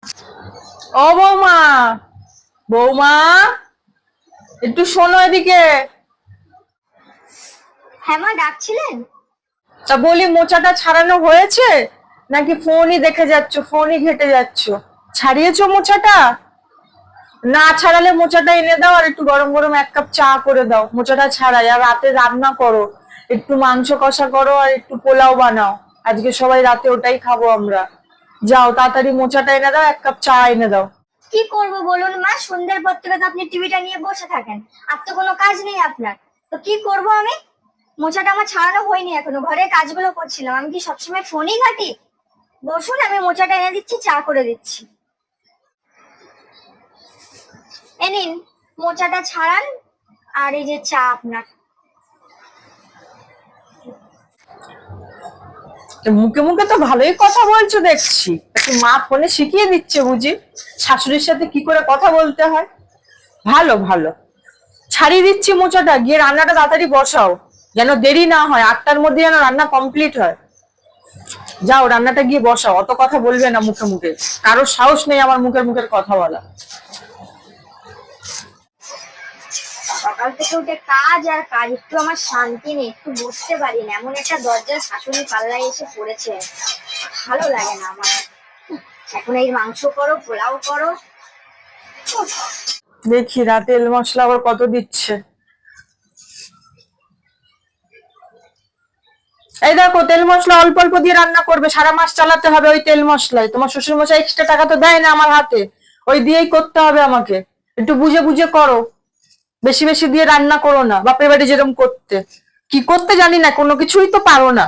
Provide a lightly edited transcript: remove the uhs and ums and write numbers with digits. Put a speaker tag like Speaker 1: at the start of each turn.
Speaker 1: ও বৌমা, বৌমা একটু শোনো এদিকে।
Speaker 2: হ্যাঁ মা, ডাকছিলেন?
Speaker 1: তা বলি মোচাটা ছাড়ানো হয়েছে নাকি ফোনই দেখে যাচ্ছ, ফোনই ঘেটে যাচ্ছ? ছাড়িয়েছো মোচাটা? না ছাড়ালে মোচাটা এনে দাও, আর একটু গরম গরম এক কাপ চা করে দাও। মোচাটা ছাড়াই, আর রাতে রান্না করো, একটু মাংস কষা করো আর একটু পোলাও বানাও। আজকে সবাই রাতে ওটাই খাবো আমরা। যাও তাড়াতাড়ি মোচাটা এনে দাও, এক কাপ চা এনে দাও।
Speaker 2: কি করব বলুন মা, সন্ধ্যার পর থেকে তো আপনি টিভিটা নিয়ে বসে থাকেন, আর তো কোনো কাজ নেই আপনার। তো কি করব আমি? মোচাটা আমার ছাড়ানো হয়নি এখনো, ঘরের কাজগুলো করছিলাম। আমি কি সবসময় ফোনই ঘাঁটি? বসুন, আমি মোচাটা এনে দিচ্ছি, চা করে দিচ্ছি। এ নিন, মোচাটা ছাড়ান, আর এই যে চা আপনার।
Speaker 1: মুখে মুখে তো ভালোই কথা বলছো দেখছি। একটু মা ফোনে শিখিয়ে দিচ্ছে বুঝি শাশুড়ির সাথে কি করে কথা বলতে হয়। ভালো ভালো, ছাড়িয়ে দিচ্ছি মোচাটা, গিয়ে রান্নাটা তাড়াতাড়ি বসাও, যেন দেরি না হয়, 8টার মধ্যে যেন রান্না কমপ্লিট হয়। যাও রান্নাটা গিয়ে বসাও, অত কথা বলবে না মুখে মুখে। কারোর সাহস নেই আমার মুখের মুখের কথা বলা।
Speaker 2: সকাল থেকে উঠে কাজ আর কাজ, একটু আমার শান্তি নেই, একটু বসতে পারি না। এমন একটা দরজার শাশুড়ি পাল্লায় এসে পড়েছে, ভালো লাগে না আমার। এখন এই মাংস করো, পোলাও করো।
Speaker 1: দেখি না তেল মশলা আবার কত দিচ্ছে। এই দেখো, তেল মশলা অল্প অল্প দিয়ে রান্না করবে, সারা মাস চালাতে হবে ওই তেল মশলায়। তোমার শ্বশুর মশাই এক্সট্রা টাকা তো দেয় না আমার হাতে, ওই দিয়েই করতে হবে আমাকে। একটু বুঝে বুঝে করো, বেশি বেশি দিয়ে রান্না করো না, বাপের বাড়ি যেরকম করতে। কি করতে জানি না, কোনো কিছুই তো পারো না।